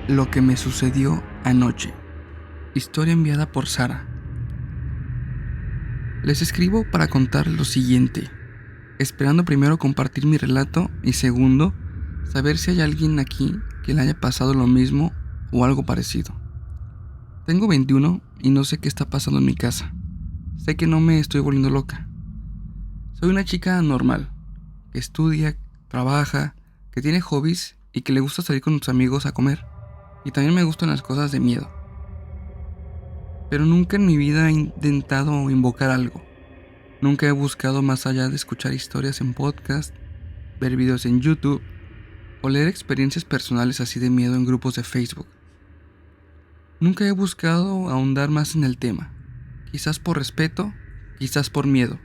Lo que me sucedió anoche. Historia enviada por Sara. Les escribo para contar lo siguiente, esperando primero compartir mi relato y segundo, saber si hay alguien aquí que le haya pasado lo mismo o algo parecido. Tengo 21 y no sé qué está pasando en mi casa. Sé que no me estoy volviendo loca. Soy una chica normal, que estudia, trabaja, que tiene hobbies y que le gusta salir con sus amigos a comer. Y también me gustan las cosas de miedo. Pero nunca en mi vida he intentado invocar algo. Nunca he buscado más allá de escuchar historias en podcast, ver videos en YouTube o leer experiencias personales así de miedo en grupos de Facebook. Nunca he buscado ahondar más en el tema. Quizás por respeto, quizás por miedo.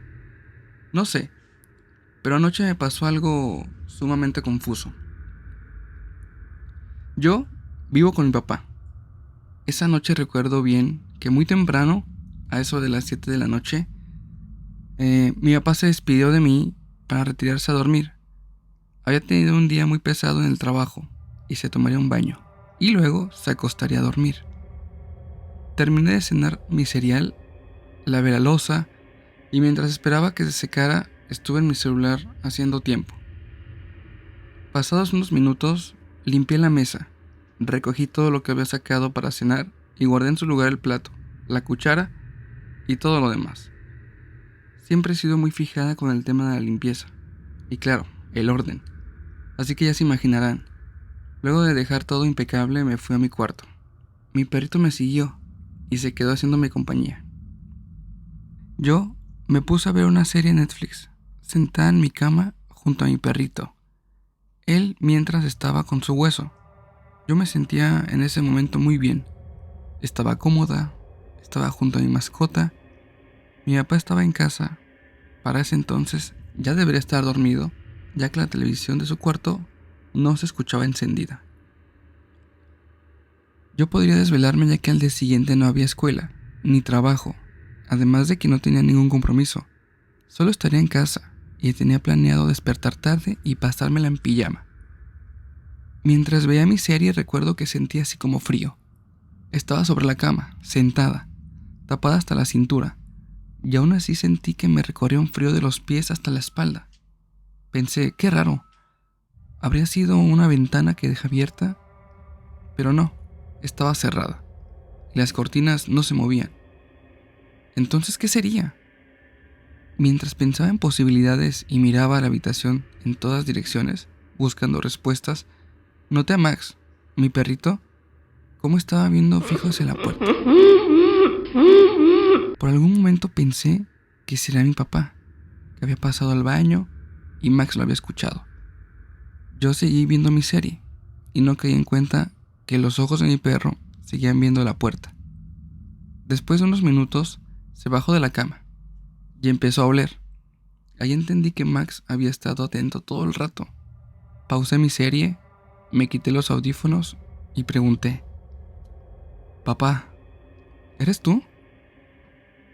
No sé, pero anoche me pasó algo sumamente confuso. Yo vivo con mi papá. Esa noche recuerdo bien que muy temprano, a eso de las 7 de la noche, mi papá se despidió de mí para retirarse a dormir. Había tenido un día muy pesado en el trabajo y se tomaría un baño y luego se acostaría a dormir. Terminé de cenar mi cereal, lavé la loza y mientras esperaba que se secara estuve en mi celular haciendo tiempo. Pasados unos minutos, limpié la mesa, recogí todo lo que había sacado para cenar y guardé en su lugar el plato, la cuchara y todo lo demás. Siempre he sido muy fijada con el tema de la limpieza y claro, el orden. Así que ya se imaginarán. Luego de dejar todo impecable me fui a mi cuarto. Mi perrito me siguió y se quedó haciéndome compañía. Yo me puse a ver una serie en Netflix, sentada en mi cama junto a mi perrito. Él mientras estaba con su hueso. Yo me sentía en ese momento muy bien. Estaba cómoda, estaba junto a mi mascota. Mi papá estaba en casa. Para ese entonces ya debería estar dormido, ya que la televisión de su cuarto no se escuchaba encendida. Yo podría desvelarme ya que al día siguiente no había escuela, ni trabajo, además de que no tenía ningún compromiso. Solo estaría en casa y tenía planeado despertar tarde y pasármela en pijama. Mientras veía mi serie recuerdo que sentía así como frío. Estaba sobre la cama, sentada, tapada hasta la cintura, y aún así sentí que me recorría un frío de los pies hasta la espalda. Pensé, qué raro, ¿habría sido una ventana que dejé abierta? Pero no, estaba cerrada, y las cortinas no se movían. Entonces, ¿qué sería? Mientras pensaba en posibilidades y miraba a la habitación en todas direcciones, buscando respuestas, noté a Max, mi perrito, cómo estaba viendo fijo hacia la puerta. Por algún momento pensé que sería mi papá, que había pasado al baño y Max lo había escuchado. Yo seguí viendo mi serie y no caí en cuenta que los ojos de mi perro seguían viendo la puerta. Después de unos minutos, se bajó de la cama y empezó a oler. Ahí entendí que Max había estado atento todo el rato. Pausé mi serie, me quité los audífonos y pregunté: «Papá, ¿eres tú?».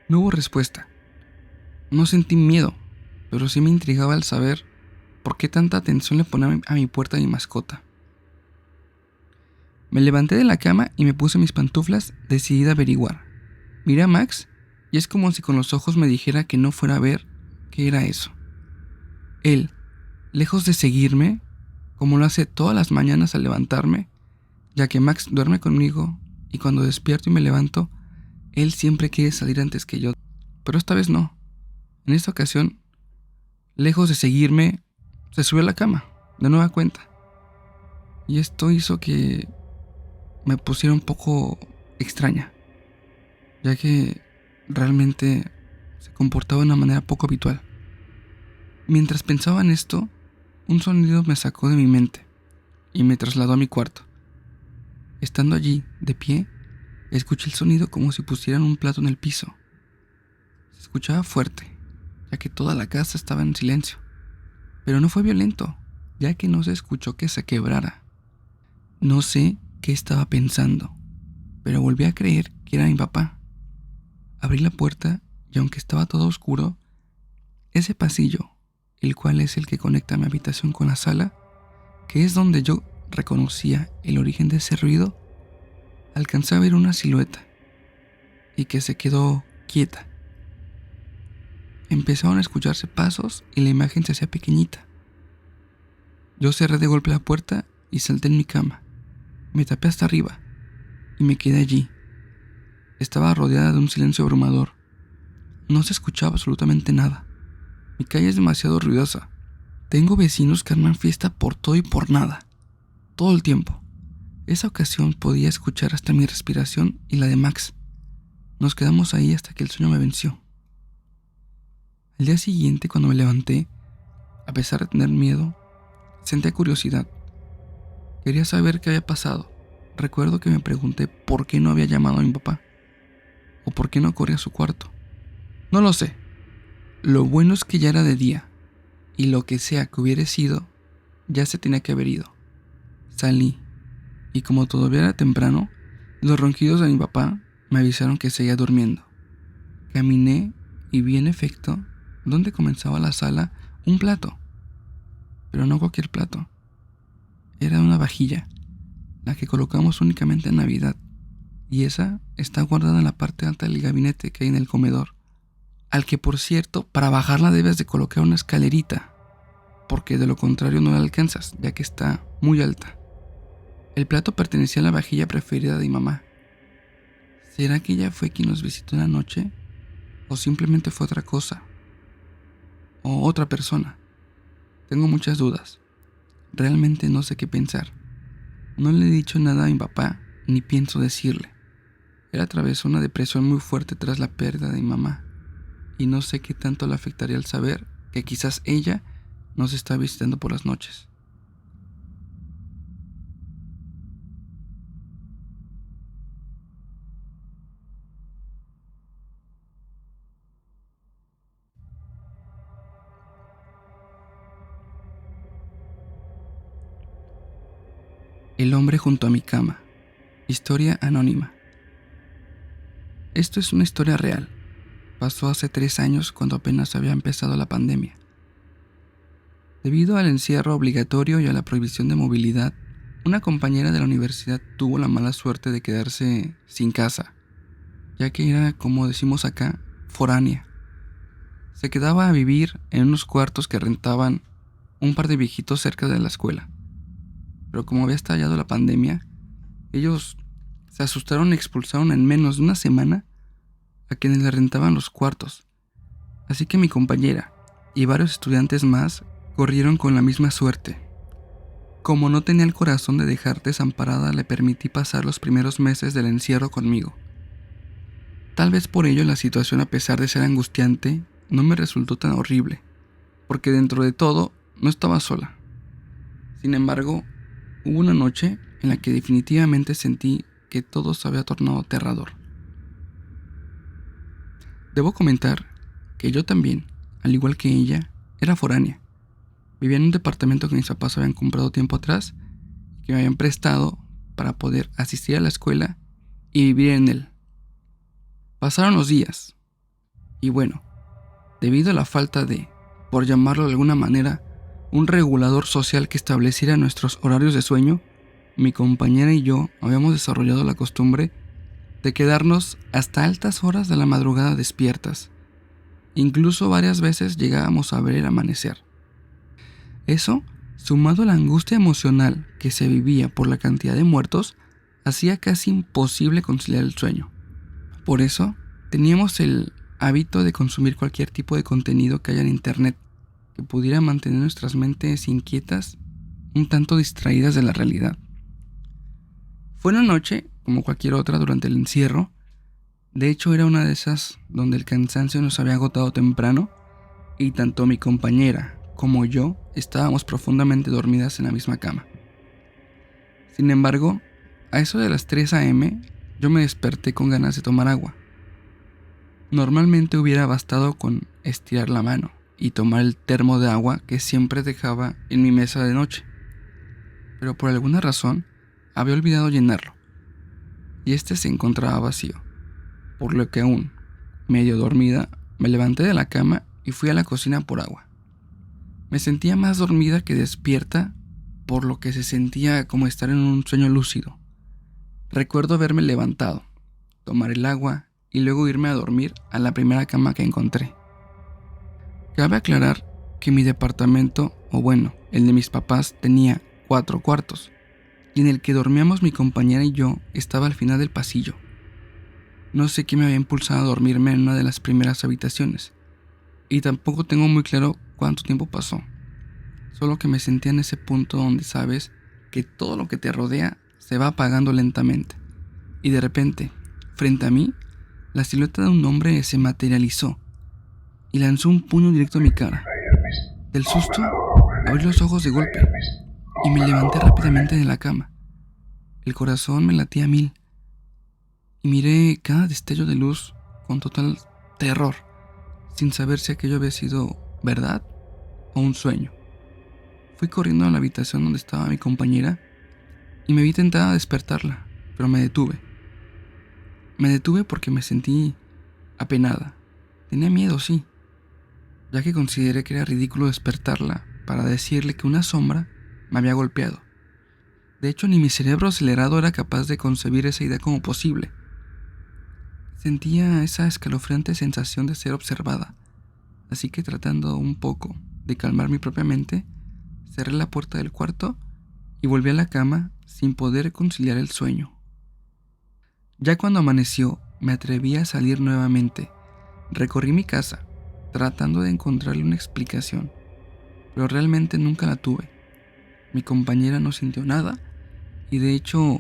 No hubo respuesta. No sentí miedo, pero sí me intrigaba el saber por qué tanta atención le ponía a mi puerta mi mascota. Me levanté de la cama y me puse mis pantuflas decidida a averiguar. Miré a Max y es como si con los ojos me dijera que no fuera a ver qué era eso. Él, lejos de seguirme, como lo hace todas las mañanas al levantarme, ya que Max duerme conmigo y cuando despierto y me levanto, él siempre quiere salir antes que yo. Pero esta vez no. En esta ocasión, lejos de seguirme, se subió a la cama, de nueva cuenta. Y esto hizo que me pusiera un poco extraña, ya que realmente se comportaba de una manera poco habitual. Mientras pensaba en esto, un sonido me sacó de mi mente y me trasladó a mi cuarto. Estando allí, de pie, escuché el sonido como si pusieran un plato en el piso. Se escuchaba fuerte, ya que toda la casa estaba en silencio. Pero no fue violento, ya que no se escuchó que se quebrara. No sé qué estaba pensando, pero volví a creer que era mi papá. Abrí la puerta y aunque estaba todo oscuro, ese pasillo, el cual es el que conecta mi habitación con la sala, que es donde yo reconocía el origen de ese ruido, alcancé a ver una silueta y que se quedó quieta. Empezaron a escucharse pasos y la imagen se hacía pequeñita. Yo cerré de golpe la puerta y salté en mi cama. Me tapé hasta arriba y me quedé allí. Estaba rodeada de un silencio abrumador. No se escuchaba absolutamente nada. Mi calle es demasiado ruidosa. Tengo vecinos que arman fiesta por todo y por nada, todo el tiempo. Esa ocasión podía escuchar hasta mi respiración y la de Max. Nos quedamos ahí hasta que el sueño me venció. Al día siguiente, cuando me levanté, a pesar de tener miedo, sentía curiosidad. Quería saber qué había pasado. Recuerdo que me pregunté por qué no había llamado a mi papá, o por qué no corría a su cuarto. No lo sé. Lo bueno es que ya era de día, y lo que sea que hubiera sido, ya se tenía que haber ido. Salí, y como todavía era temprano, los ronquidos de mi papá me avisaron que seguía durmiendo. Caminé y vi en efecto, donde comenzaba la sala, un plato. Pero no cualquier plato. Era una vajilla, la que colocamos únicamente en Navidad, y esa está guardada en la parte alta del gabinete que hay en el comedor, al que, por cierto, para bajarla debes de colocar una escalerita, porque de lo contrario no la alcanzas, ya que está muy alta. El plato pertenecía a la vajilla preferida de mi mamá. ¿Será que ella fue quien nos visitó en la noche? ¿O simplemente fue otra cosa? ¿O otra persona? Tengo muchas dudas. Realmente no sé qué pensar. No le he dicho nada a mi papá, ni pienso decirle. Él atravesó una depresión muy fuerte tras la pérdida de mi mamá, y no sé qué tanto le afectaría al saber que quizás ella nos está visitando por las noches. El hombre junto a mi cama. Historia anónima. Esto es una historia real. Pasó hace 3 años cuando apenas había empezado la pandemia. Debido al encierro obligatorio y a la prohibición de movilidad, una compañera de la universidad tuvo la mala suerte de quedarse sin casa, ya que era, como decimos acá, foránea. Se quedaba a vivir en unos cuartos que rentaban un par de viejitos cerca de la escuela. Pero como había estallado la pandemia, ellos se asustaron y expulsaron en menos de una semana a quienes le rentaban los cuartos. Así que mi compañera y varios estudiantes más corrieron con la misma suerte. Como no tenía el corazón de dejar desamparada, le permití pasar los primeros meses del encierro conmigo. Tal vez por ello la situación, a pesar de ser angustiante, no me resultó tan horrible, porque dentro de todo no estaba sola. Sin embargo, hubo una noche en la que definitivamente sentí que todo se había tornado aterrador. Debo comentar que yo también, al igual que ella, era foránea. Vivía en un departamento que mis papás habían comprado tiempo atrás y que me habían prestado para poder asistir a la escuela y vivir en él. Pasaron los días y bueno, debido a la falta de, por llamarlo de alguna manera, un regulador social que estableciera nuestros horarios de sueño, mi compañera y yo habíamos desarrollado la costumbre de quedarnos hasta altas horas de la madrugada despiertas. Incluso varias veces llegábamos a ver el amanecer. Eso, sumado a la angustia emocional que se vivía por la cantidad de muertos, hacía casi imposible conciliar el sueño. Por eso, teníamos el hábito de consumir cualquier tipo de contenido que haya en internet, que pudiera mantener nuestras mentes inquietas, un tanto distraídas de la realidad. Fue una noche, como cualquier otra durante el encierro. De hecho, era una de esas donde el cansancio nos había agotado temprano, y tanto mi compañera como yo estábamos profundamente dormidas en la misma cama. Sin embargo, a eso de las 3 a.m., yo me desperté con ganas de tomar agua. Normalmente hubiera bastado con estirar la mano y tomar el termo de agua que siempre dejaba en mi mesa de noche, pero por alguna razón había olvidado llenarlo, y este se encontraba vacío, por lo que aún, medio dormida, me levanté de la cama y fui a la cocina por agua. Me sentía más dormida que despierta, por lo que se sentía como estar en un sueño lúcido. Recuerdo haberme levantado, tomar el agua y luego irme a dormir a la primera cama que encontré. Cabe aclarar que mi departamento, o bueno, el de mis papás, tenía 4 cuartos, y en el que dormíamos mi compañera y yo estaba al final del pasillo. No sé qué me había impulsado a dormirme en una de las primeras habitaciones, y tampoco tengo muy claro cuánto tiempo pasó. Solo que me sentía en ese punto donde sabes que todo lo que te rodea se va apagando lentamente, y de repente, frente a mí, la silueta de un hombre se materializó y lanzó un puño directo a mi cara. Del susto, abrí los ojos de golpe y me levanté rápidamente de la cama. El corazón me latía a 1000 y miré cada destello de luz con total terror, sin saber si aquello había sido verdad o un sueño. Fui corriendo a la habitación donde estaba mi compañera y me vi tentada a despertarla, pero me detuve. Me detuve porque me sentí apenada. Tenía miedo, sí, ya que consideré que era ridículo despertarla para decirle que una sombra me había golpeado. De hecho, ni mi cerebro acelerado era capaz de concebir esa idea como posible. Sentía esa escalofriante sensación de ser observada, así que tratando un poco de calmar mi propia mente, cerré la puerta del cuarto y volví a la cama sin poder conciliar el sueño. Ya cuando amaneció, me atreví a salir nuevamente. Recorrí mi casa, tratando de encontrarle una explicación, pero realmente nunca la tuve. Mi compañera no sintió nada y de hecho,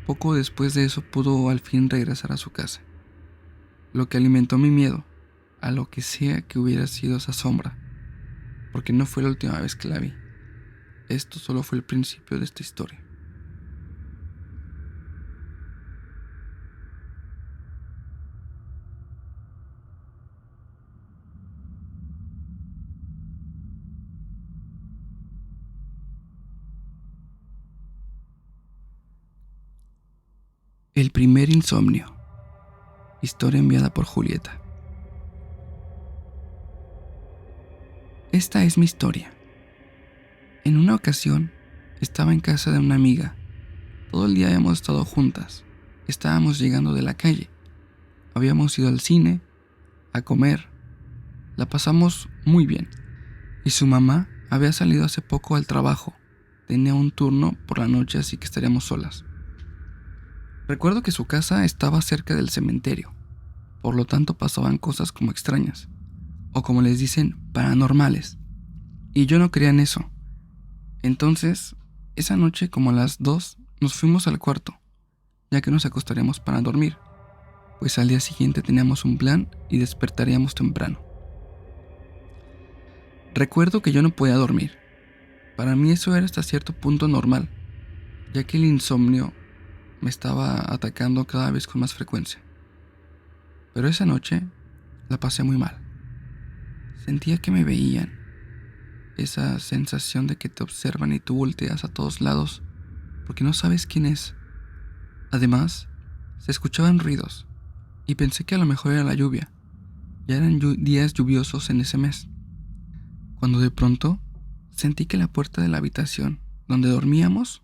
poco después de eso pudo al fin regresar a su casa, lo que alimentó mi miedo a lo que sea que hubiera sido esa sombra, porque no fue la última vez que la vi. Esto solo fue el principio de esta historia. El primer insomnio. Historia enviada por Julieta. Esta es mi historia. En una ocasión, estaba en casa de una amiga. Todo el día habíamos estado juntas. Estábamos llegando de la calle. Habíamos ido al cine, a comer. La pasamos muy bien. Y su mamá había salido hace poco al trabajo. Tenía un turno por la noche, así que estaríamos solas. Recuerdo que su casa estaba cerca del cementerio. Por lo tanto pasaban cosas como extrañas, o como les dicen, paranormales. Y yo no creía en eso. Entonces, esa noche como a las 2 nos fuimos al cuarto, ya que nos acostaríamos para dormir, pues al día siguiente teníamos un plan y despertaríamos temprano. Recuerdo que yo no podía dormir. Para mí eso era hasta cierto punto normal, ya que el insomnio me estaba atacando cada vez con más frecuencia. Pero esa noche la pasé muy mal. Sentía que me veían. Esa sensación de que te observan y tú volteas a todos lados porque no sabes quién es. Además, se escuchaban ruidos y pensé que a lo mejor era la lluvia. Ya eran días lluviosos en ese mes, cuando de pronto sentí que la puerta de la habitación donde dormíamos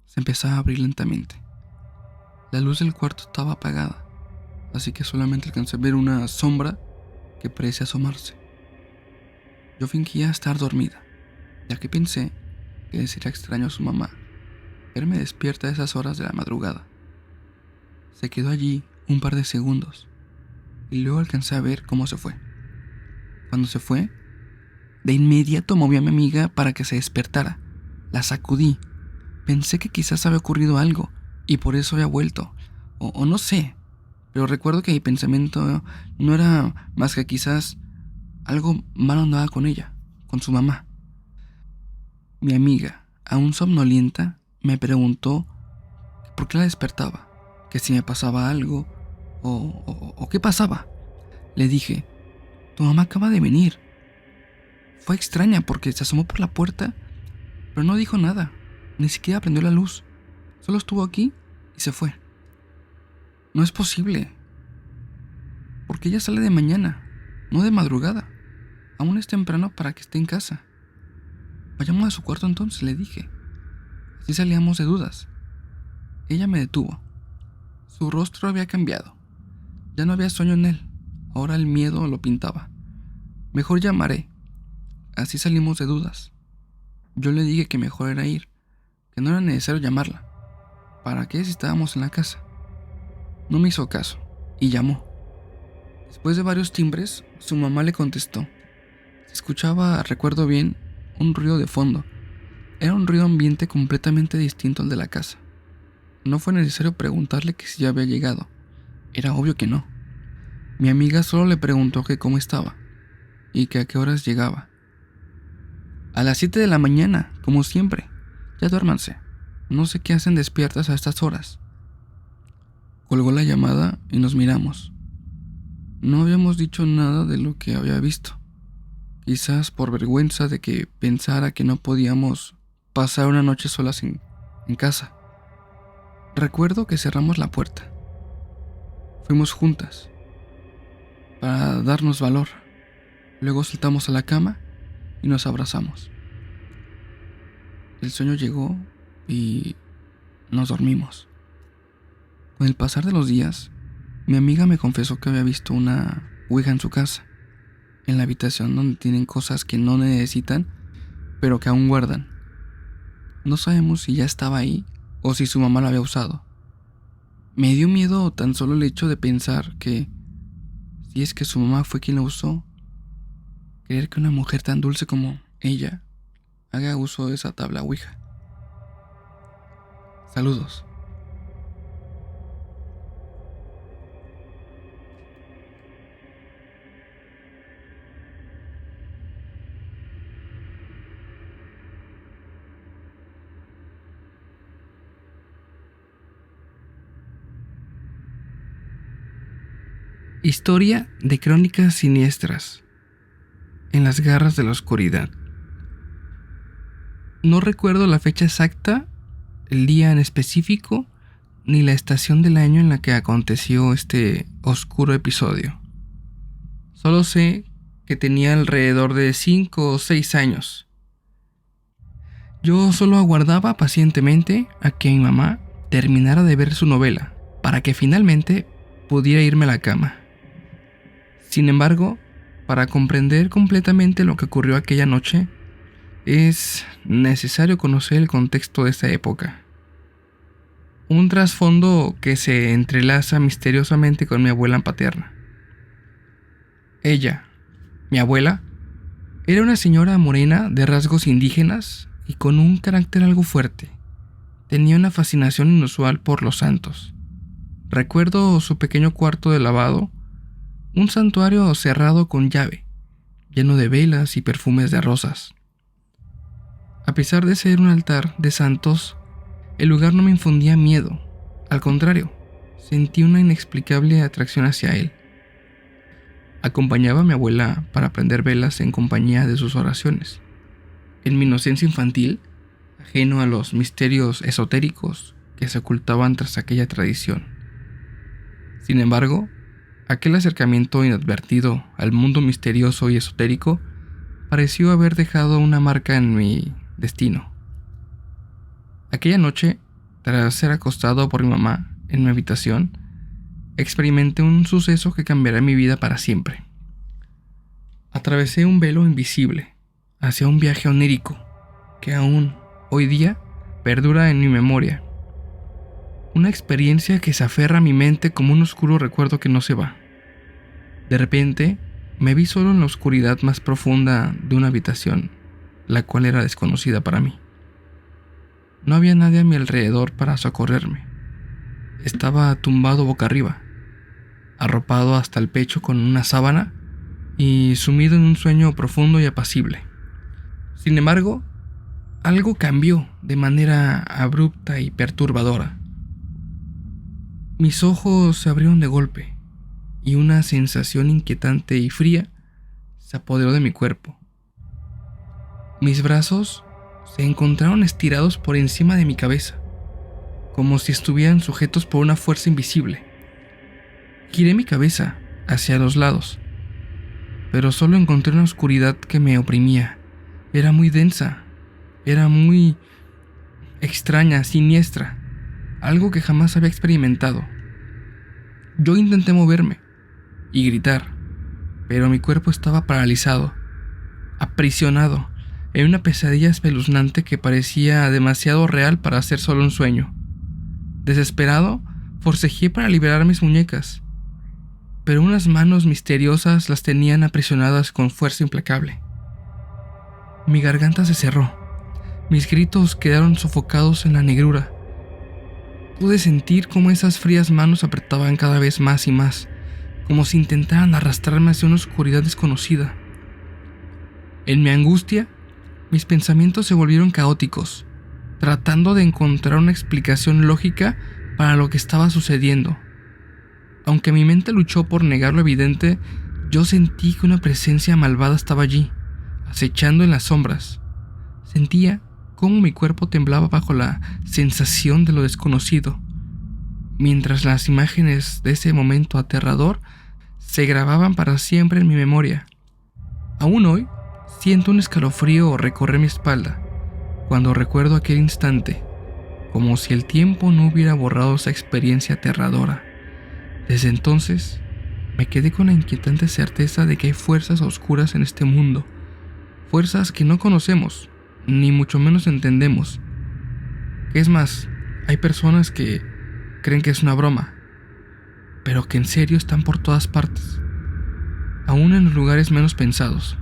se empezaba a abrir lentamente. La luz del cuarto estaba apagada, así que solamente alcancé a ver una sombra que parecía asomarse. Yo fingía estar dormida, ya que pensé que le sería extraño a su mamá verme despierta a esas horas de la madrugada. Se quedó allí un par de segundos y luego alcancé a ver cómo se fue. Cuando se fue, de inmediato moví a mi amiga para que se despertara. La sacudí. Pensé que quizás había ocurrido algo y por eso había vuelto, o no sé, pero recuerdo que mi pensamiento no era más que quizás algo malo andaba con ella, con su mamá. Mi amiga, aún somnolienta, me preguntó por qué la despertaba, que si me pasaba algo o qué pasaba. Le dije, tu mamá acaba de venir. Fue extraña porque se asomó por la puerta, pero no dijo nada, ni siquiera prendió la luz. Solo estuvo aquí y se fue. No es posible, porque ella sale de mañana, no de madrugada. Aún es temprano para que esté en casa. Vayamos a su cuarto entonces, le dije. Así salíamos de dudas. Ella me detuvo. Su rostro había cambiado. Ya no había sueño en él. Ahora el miedo lo pintaba. Mejor llamaré. Así salimos de dudas. Yo le dije que mejor era ir, que no era necesario llamarla. ¿Para qué si estábamos en la casa? No me hizo caso y llamó. Después de varios timbres, su mamá le contestó. Se escuchaba, recuerdo bien, un ruido de fondo. Era un ruido ambiente completamente distinto al de la casa. No fue necesario preguntarle que si ya había llegado. Era obvio que no. Mi amiga solo le preguntó que cómo estaba y que a qué horas llegaba. A las 7 de la mañana, como siempre. Ya duérmanse. No sé qué hacen despiertas a estas horas. Colgó la llamada y nos miramos. No habíamos dicho nada de lo que había visto. Quizás por vergüenza de que pensara que no podíamos pasar una noche solas en casa. Recuerdo que cerramos la puerta. Fuimos juntas para darnos valor. Luego saltamos a la cama y nos abrazamos. El sueño llegó y nos dormimos. Con el pasar de los días, mi amiga me confesó que había visto una ouija en su casa, en la habitación donde tienen cosas que no necesitan, pero que aún guardan. No sabemos si ya estaba ahí o si su mamá la había usado. Me dio miedo tan solo el hecho de pensar que, si es que su mamá fue quien la usó, creer que una mujer tan dulce como ella haga uso de esa tabla ouija. Saludos. Historia de crónicas siniestras en las garras de la oscuridad. No recuerdo la fecha exacta, el día en específico, ni la estación del año en la que aconteció este oscuro episodio. Solo sé que tenía alrededor de 5 o 6 años. Yo solo aguardaba pacientemente a que mi mamá terminara de ver su novela, para que finalmente pudiera irme a la cama. Sin embargo, para comprender completamente lo que ocurrió aquella noche, es necesario conocer el contexto de esa época. Un trasfondo que se entrelaza misteriosamente con mi abuela paterna. Ella, mi abuela, era una señora morena de rasgos indígenas y con un carácter algo fuerte. Tenía una fascinación inusual por los santos. Recuerdo su pequeño cuarto de lavado, un santuario cerrado con llave, lleno de velas y perfumes de rosas. A pesar de ser un altar de santos, el lugar no me infundía miedo. Al contrario, sentí una inexplicable atracción hacia él. Acompañaba a mi abuela para prender velas en compañía de sus oraciones. En mi inocencia infantil, ajeno a los misterios esotéricos que se ocultaban tras aquella tradición. Sin embargo, aquel acercamiento inadvertido al mundo misterioso y esotérico pareció haber dejado una marca en mi destino. Aquella noche, tras ser acostado por mi mamá en mi habitación, experimenté un suceso que cambiará mi vida para siempre. Atravesé un velo invisible hacia un viaje onírico que aún, hoy día, perdura en mi memoria. Una experiencia que se aferra a mi mente como un oscuro recuerdo que no se va. De repente, me vi solo en la oscuridad más profunda de una habitación, la cual era desconocida para mí. No había nadie a mi alrededor para socorrerme. Estaba tumbado boca arriba, arropado hasta el pecho con una sábana y sumido en un sueño profundo y apacible. Sin embargo, algo cambió de manera abrupta y perturbadora. Mis ojos se abrieron de golpe y una sensación inquietante y fría se apoderó de mi cuerpo. Mis brazos se encontraron estirados por encima de mi cabeza, como si estuvieran sujetos por una fuerza invisible. Giré mi cabeza hacia los lados, pero solo encontré una oscuridad que me oprimía. Era muy densa era muy extraña, siniestra, algo que jamás había experimentado. Yo intenté moverme y gritar, pero mi cuerpo estaba paralizado, aprisionado en una pesadilla espeluznante que parecía demasiado real para ser solo un sueño. Desesperado, forcejeé para liberar mis muñecas, pero unas manos misteriosas las tenían aprisionadas con fuerza implacable. Mi garganta se cerró, mis gritos quedaron sofocados en la negrura. Pude sentir cómo esas frías manos apretaban cada vez más y más, como si intentaran arrastrarme hacia una oscuridad desconocida. En mi angustia, mis pensamientos se volvieron caóticos, tratando de encontrar una explicación lógica para lo que estaba sucediendo. Aunque mi mente luchó por negar lo evidente, yo sentí que una presencia malvada estaba allí, acechando en las sombras. Sentía cómo mi cuerpo temblaba bajo la sensación de lo desconocido, mientras las imágenes de ese momento aterrador se grababan para siempre en mi memoria. Aún hoy, siento un escalofrío recorrer mi espalda cuando recuerdo aquel instante, como si el tiempo no hubiera borrado esa experiencia aterradora. Desde entonces, me quedé con la inquietante certeza de que hay fuerzas oscuras en este mundo, fuerzas que no conocemos, ni mucho menos entendemos. Es más, hay personas que creen que es una broma, pero que en serio están por todas partes, aún en los lugares menos pensados.